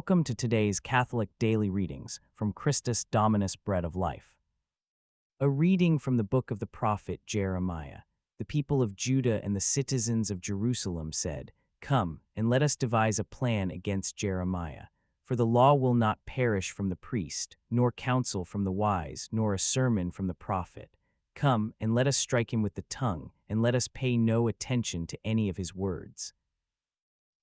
Welcome to today's Catholic Daily Readings from Christus Dominus Bread of Life. A reading from the book of the prophet Jeremiah. The people of Judah and the citizens of Jerusalem said, "Come, and let us devise a plan against Jeremiah. For the law will not perish from the priest, nor counsel from the wise, nor a sermon from the prophet. Come, and let us strike him with the tongue, and let us pay no attention to any of his words.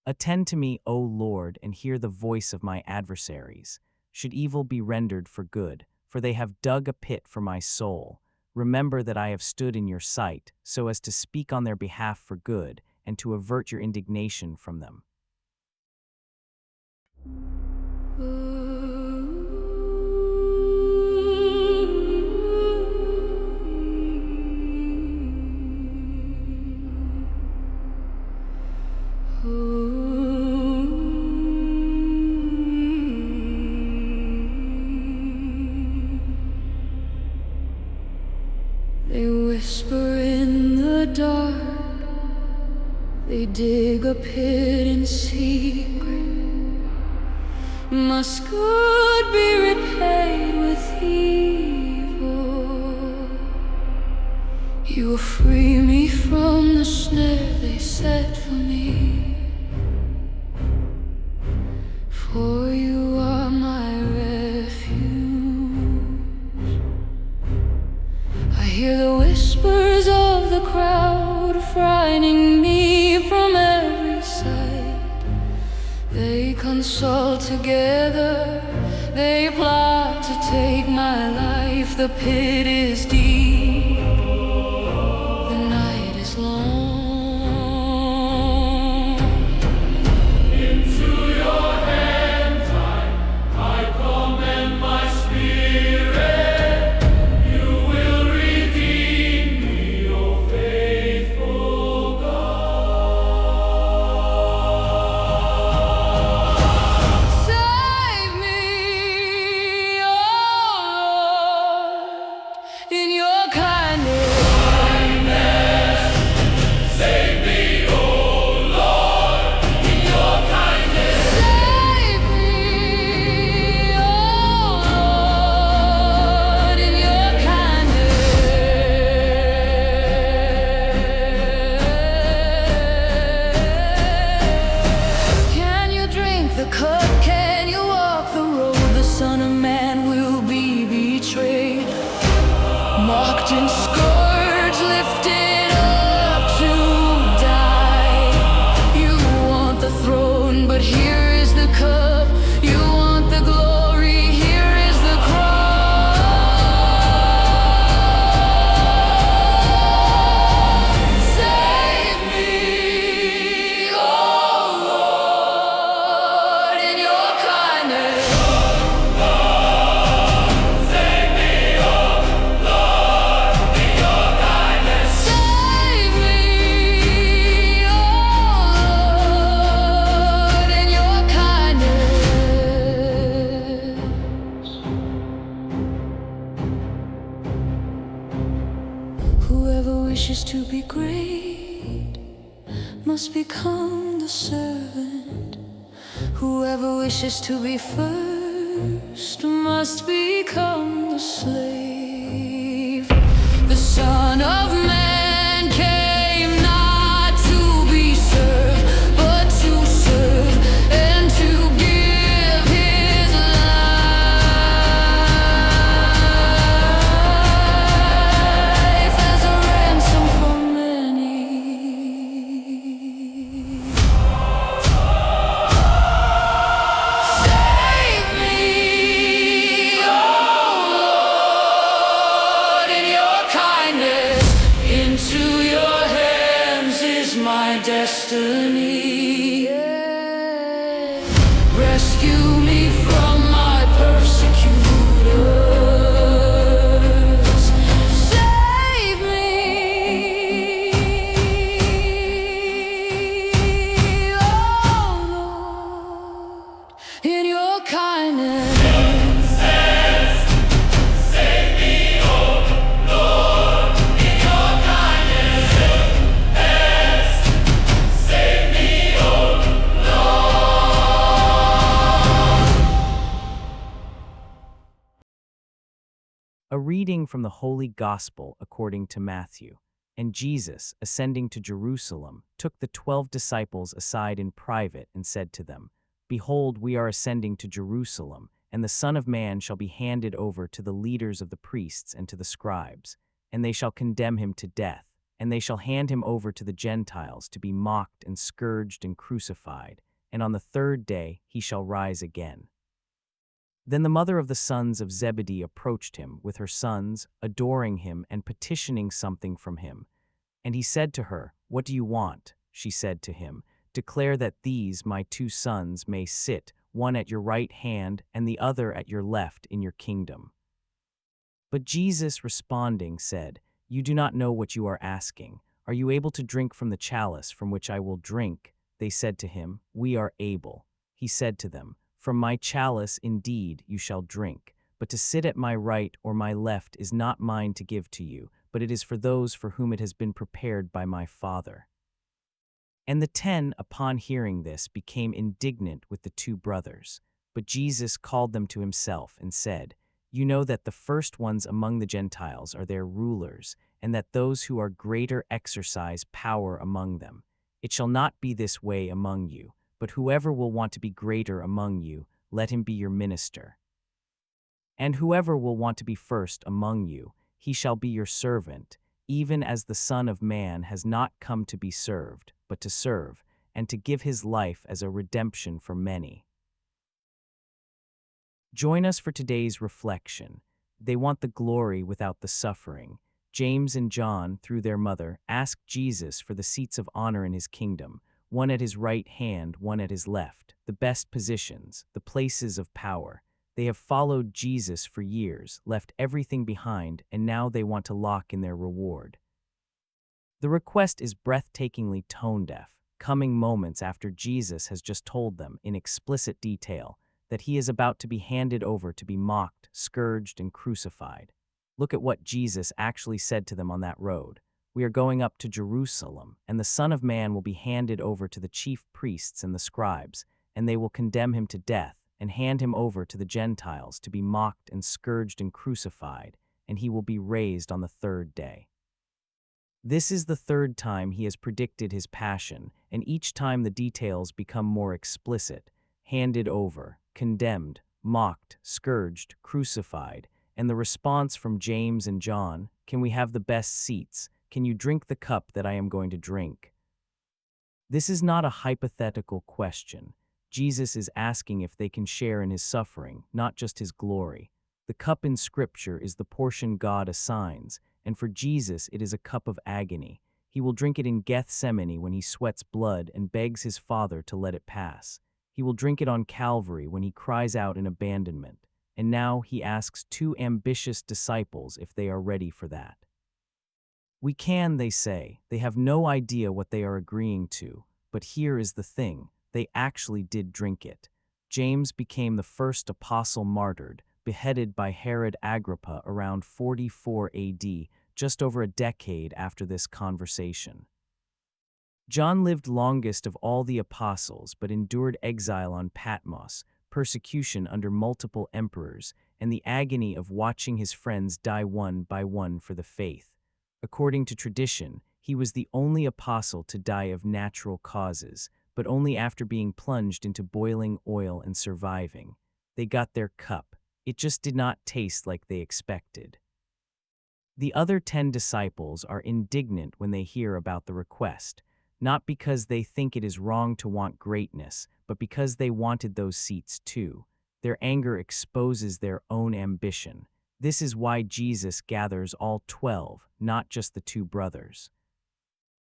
Attend to me, O Lord, and hear the voice of my adversaries. Should evil be rendered for good, for they have dug a pit for my soul. Remember that I have stood in your sight, so as to speak on their behalf for good, and to avert your indignation from them." They whisper in the dark, they dig a pit in secret. Must good be repaid with evil? You will free me from the snare they set for me, for you are my refuge. I hear the whispers of the crowd, frightening me from every side. They consult together, they plot to take my life. The pit is deep, the night is long. Into your hands I commend my spirit. You will redeem me, O faithful God. Save me, O Lord, in your kindness. Save me, O Lord, in your kindness. Save me, O Lord, in your kindness. Can you drink the cup? Can you walk the road? The Son of Man will be betrayed, mocked and scourged, lifted up to die. You want the throne, but here is the cup. You want the glory, here is the cross. Save me, O Lord, in your kindness. Save me, O Lord, in your kindness. Save me, O Lord, in your kindness. Whoever wishes to be great must become the servant. Whoever wishes to be first must become the slave. The Son of Man came not to be served, but to serve and to give his life as a ransom for many. Save me, O Lord, in your kindness. Into your hands is my destiny. Rescue me from my persecutors. Save me, O Lord, in your kindness. Save me, O Lord, in your kindness. Save me, A reading from the Holy Gospel according to Matthew. And Jesus, ascending to Jerusalem, took the 12 disciples aside in private and said to them, Behold, we are ascending to Jerusalem, and the Son of Man shall be handed over to the leaders of the priests and to the scribes, and they shall condemn him to death, and they shall hand him over to the Gentiles to be mocked and scourged and crucified, and on the third day he shall rise again. Then the mother of the sons of Zebedee approached him with her sons, adoring him and petitioning something from him. And he said to her, What do you want? She said to him, Declare that these, my 2 sons, may sit, one at your right hand and the other at your left in your kingdom. But Jesus, responding, said, You do not know what you are asking. Are you able to drink from the chalice from which I will drink? They said to him, We are able. He said to them, From my chalice indeed you shall drink, but to sit at my right or my left is not mine to give to you, but it is for those for whom it has been prepared by my Father. And the 10, upon hearing this, became indignant with the 2 brothers. But Jesus called them to himself and said, You know that the first ones among the Gentiles are their rulers, and that those who are greater exercise power among them. It shall not be this way among you, but whoever will want to be greater among you, let him be your minister. And whoever will want to be first among you, he shall be your servant, even as the Son of Man has not come to be served, but to serve, and to give his life as a redemption for many. Join us for today's reflection. They want the glory without the suffering. James and John, through their mother, asked Jesus for the seats of honor in his kingdom, one at his right hand, one at his left, the best positions, the places of power. They have followed Jesus for years, left everything behind, and now they want to lock in their reward. The request is breathtakingly tone-deaf, coming moments after Jesus has just told them, in explicit detail, that he is about to be handed over to be mocked, scourged, and crucified. Look at what Jesus actually said to them on that road. We are going up to Jerusalem, and the Son of Man will be handed over to the chief priests and the scribes, and they will condemn him to death and hand him over to the Gentiles to be mocked and scourged and crucified, and he will be raised on the third day. This is the third time he has predicted his passion, and each time the details become more explicit: handed over, condemned, mocked, scourged, crucified, and the response from James and John, Can we have the best seats? Can you drink the cup that I am going to drink? This is not a hypothetical question. Jesus is asking if they can share in his suffering, not just his glory. The cup in Scripture is the portion God assigns, and for Jesus it is a cup of agony. He will drink it in Gethsemane when he sweats blood and begs his Father to let it pass. He will drink it on Calvary when he cries out in abandonment. And now he asks 2 ambitious disciples if they are ready for that. We can, they say. They have no idea what they are agreeing to. But here is the thing. They actually did drink it. James became the first apostle martyred, beheaded by Herod Agrippa around 44 AD, just over a decade after this conversation. John lived longest of all the apostles, but endured exile on Patmos, persecution under multiple emperors, and the agony of watching his friends die one by one for the faith. According to tradition, he was the only apostle to die of natural causes, but only after being plunged into boiling oil and surviving. They got their cup. It just did not taste like they expected. The other 10 disciples are indignant when they hear about the request, not because they think it is wrong to want greatness, but because they wanted those seats too. Their anger exposes their own ambition. This is why Jesus gathers all 12, not just the 2 brothers.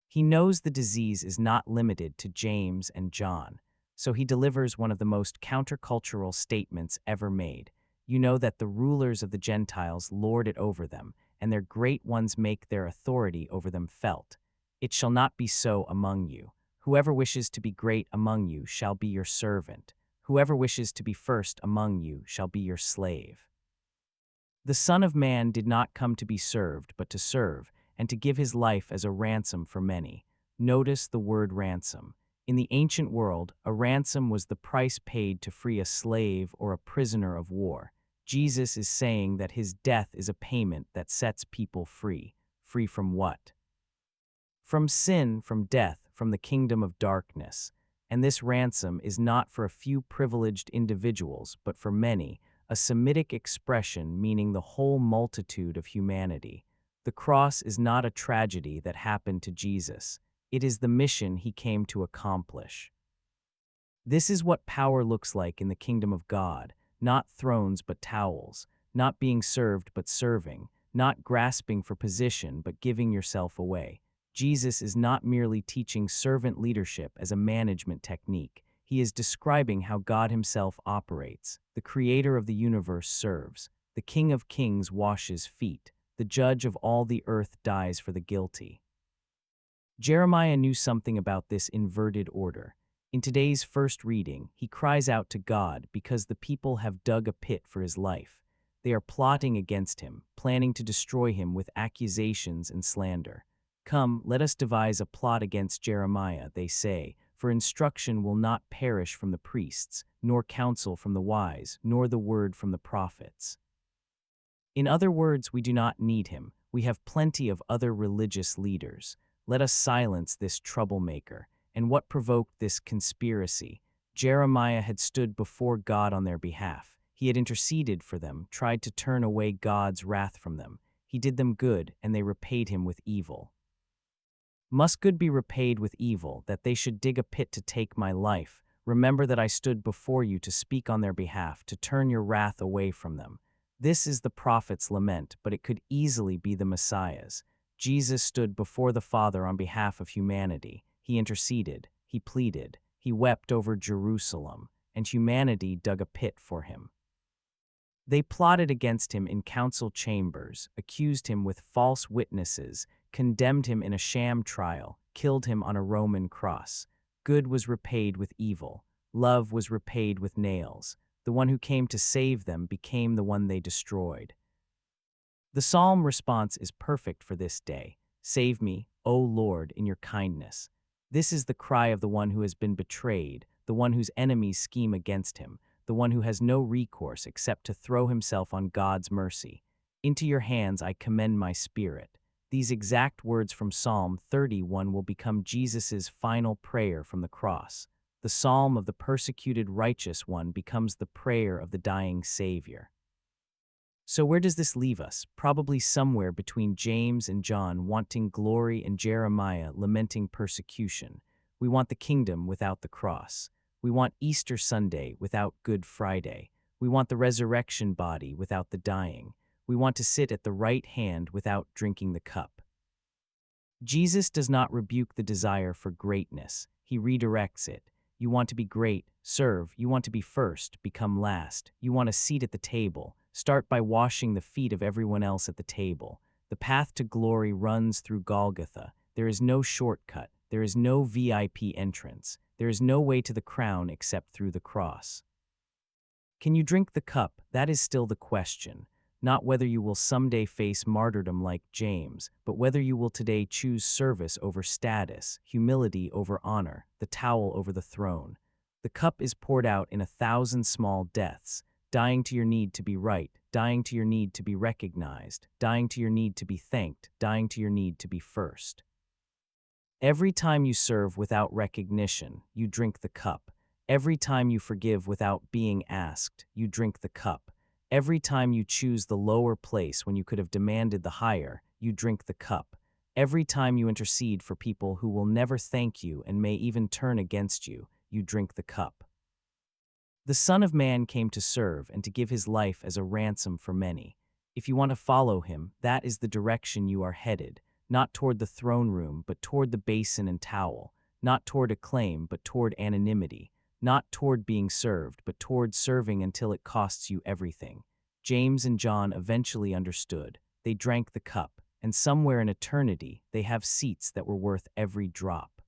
He knows the disease is not limited to James and John, so he delivers one of the most countercultural statements ever made. You know that the rulers of the Gentiles lord it over them, and their great ones make their authority over them felt. It shall not be so among you. Whoever wishes to be great among you shall be your servant. Whoever wishes to be first among you shall be your slave. The Son of Man did not come to be served, but to serve, and to give his life as a ransom for many. Notice the word ransom. In the ancient world, a ransom was the price paid to free a slave or a prisoner of war. Jesus is saying that his death is a payment that sets people free. Free from what? From sin, from death, from the kingdom of darkness. And this ransom is not for a few privileged individuals, but for many, a Semitic expression meaning the whole multitude of humanity. The cross is not a tragedy that happened to Jesus. It is the mission he came to accomplish. This is what power looks like in the kingdom of God, not thrones but towels, not being served but serving, not grasping for position but giving yourself away. Jesus is not merely teaching servant leadership as a management technique. He is describing how God himself operates. The creator of the universe serves. The King of Kings washes feet. The judge of all the earth dies for the guilty. Jeremiah knew something about this inverted order. In today's first reading, he cries out to God because the people have dug a pit for his life. They are plotting against him, planning to destroy him with accusations and slander. Come, let us devise a plot against Jeremiah, they say, for instruction will not perish from the priests, nor counsel from the wise, nor the word from the prophets. In other words, we do not need him. We have plenty of other religious leaders. Let us silence this troublemaker. And what provoked this conspiracy? Jeremiah had stood before God on their behalf. He had interceded for them, tried to turn away God's wrath from them. He did them good, and they repaid him with evil. Must good be repaid with evil, that they should dig a pit to take my life? Remember that I stood before you to speak on their behalf, to turn your wrath away from them. This is the prophet's lament, but it could easily be the Messiah's. Jesus stood before the Father on behalf of humanity. He interceded, he pleaded, he wept over Jerusalem, and humanity dug a pit for him. They plotted against him in council chambers, accused him with false witnesses, condemned him in a sham trial, killed him on a Roman cross. Good was repaid with evil. Love was repaid with nails. The one who came to save them became the one they destroyed. The psalm response is perfect for this day. Save me, O Lord, in your kindness. This is the cry of the one who has been betrayed, the one whose enemies scheme against him, the one who has no recourse except to throw himself on God's mercy. Into your hands I commend my spirit. These exact words from Psalm 31 will become Jesus' final prayer from the cross. The psalm of the persecuted righteous one becomes the prayer of the dying Savior. So where does this leave us? Probably somewhere between James and John wanting glory and Jeremiah lamenting persecution. We want the kingdom without the cross. We want Easter Sunday without Good Friday. We want the resurrection body without the dying. We want to sit at the right hand without drinking the cup. Jesus does not rebuke the desire for greatness. He redirects it. You want to be great, serve. You want to be first, become last. You want a seat at the table. Start by washing the feet of everyone else at the table. The path to glory runs through Golgotha. There is no shortcut. There is no VIP entrance. There is no way to the crown except through the cross. Can you drink the cup? That is still the question. Not whether you will someday face martyrdom like James, but whether you will today choose service over status, humility over honor, the towel over the throne. The cup is poured out in 1,000 small deaths, dying to your need to be right, dying to your need to be recognized, dying to your need to be thanked, dying to your need to be first. Every time you serve without recognition, you drink the cup. Every time you forgive without being asked, you drink the cup. Every time you choose the lower place when you could have demanded the higher, you drink the cup. Every time you intercede for people who will never thank you and may even turn against you, you drink the cup. The Son of Man came to serve and to give his life as a ransom for many. If you want to follow him, that is the direction you are headed, not toward the throne room, but toward the basin and towel, not toward acclaim, but toward anonymity, not toward being served, but toward serving until it costs you everything. James and John eventually understood. They drank the cup, and somewhere in eternity, they have seats that were worth every drop.